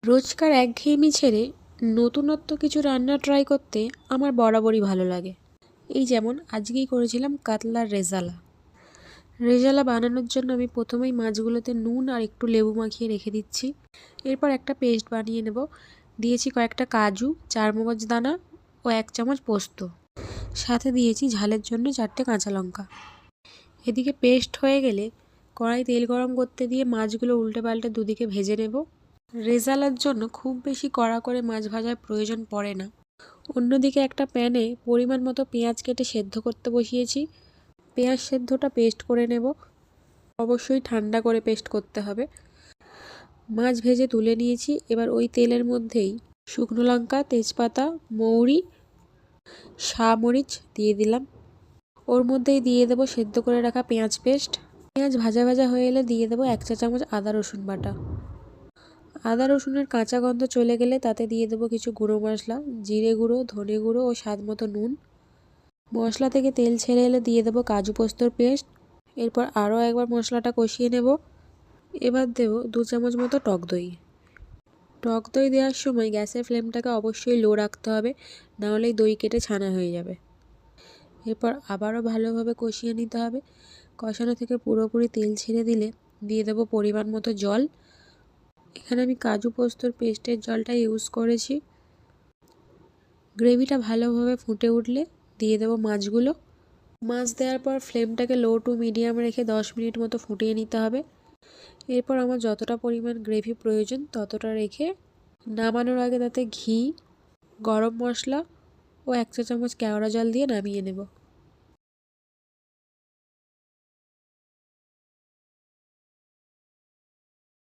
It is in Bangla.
রোজকার একঘেয়েমি ছেড়ে নতুনত্ব কিছু রান্না ট্রাই করতে আমার বরাবরই ভালো লাগে। এই যেমন আজকেই করেছিলাম কাতলার রেজালা। রেজালা বানানোর জন্য আমি প্রথমেই মাছগুলোতে নুন আর একটু লেবু মাখিয়ে রেখে দিচ্ছি। এরপর একটা পেস্ট বানিয়ে নেব। দিয়েছি কয়েকটা কাজু, 4 মগজ দানা ও 1 চামচ পোস্ত। সাথে দিয়েছি ঝালের জন্য 4টে কাঁচা লঙ্কা। এদিকে পেস্ট হয়ে গেলে কড়াই তেল গরম করতে দিয়ে মাছগুলো উল্টে পাল্টে দুদিকে ভেজে নেব। রেজালার জন্য খুব বেশি কড়া করে মাছ ভাজার প্রয়োজন পড়ে না। অন্যদিকে একটা প্যানে পরিমাণ মতো পেঁয়াজ কেটে সেদ্ধ করতে বসিয়েছি। পেঁয়াজ সেদ্ধটা পেস্ট করে নেব। অবশ্যই ঠান্ডা করে পেস্ট করতে হবে। মাছ ভেজে তুলে নিয়েছি। এবার ওই তেলের মধ্যেই শুকনো লঙ্কা, তেজপাতা, মৌরি, মরিচ দিয়ে দিলাম। ওর মধ্যেই দিয়ে দেবো সেদ্ধ করে রাখা পেঁয়াজ পেস্ট। পেঁয়াজ ভাজা ভাজা হয়ে এলে দিয়ে দেবো 1 চা চামচ আদা রসুন বাটা। আদা রসুনের কাঁচা গন্ধ চলে গেলে তাতে দিয়ে দেবো কিছু গুঁড়ো মশলা, জিরে গুঁড়ো, ধনে গুঁড়ো ও স্বাদ মতো নুন। মশলা থেকে তেল ছেড়ে এলে দিয়ে দেবো কাজু পোস্তর পেস্ট। এরপর আরও একবার মশলাটা কষিয়ে নেব। এবার দেবো 2 চামচ মতো টক দই। টক দই দেওয়ার সময় গ্যাসের ফ্লেমটাকে অবশ্যই লো রাখতে হবে, নাহলেই দই কেটে ছানা হয়ে যাবে। এরপর আবারও ভালোভাবে কষিয়ে নিতে হবে। কষানো থেকে পুরোপুরি তেল ছেড়ে দিলে দিয়ে দেবো পরিমাণ মতো জল। এখানে আমি কাজু পোস্তর পেস্টের জলটা ইউজ করেছি। গ্রেভিটা ভালোভাবে ফুটে উঠলে দিয়ে দেবো মাছগুলো। মাছ দেওয়ার পর ফ্লেমটাকে লো টু মিডিয়াম রেখে 10 মিনিট মতো ফুটিয়ে নিতে হবে। এরপর আমার যতটা পরিমাণ গ্রেভি প্রয়োজন ততটা রেখে নামানোর আগে তাতে ঘি, গরম মশলা ও 1 চা চামচ কেওড়া জল দিয়ে নামিয়ে নেব।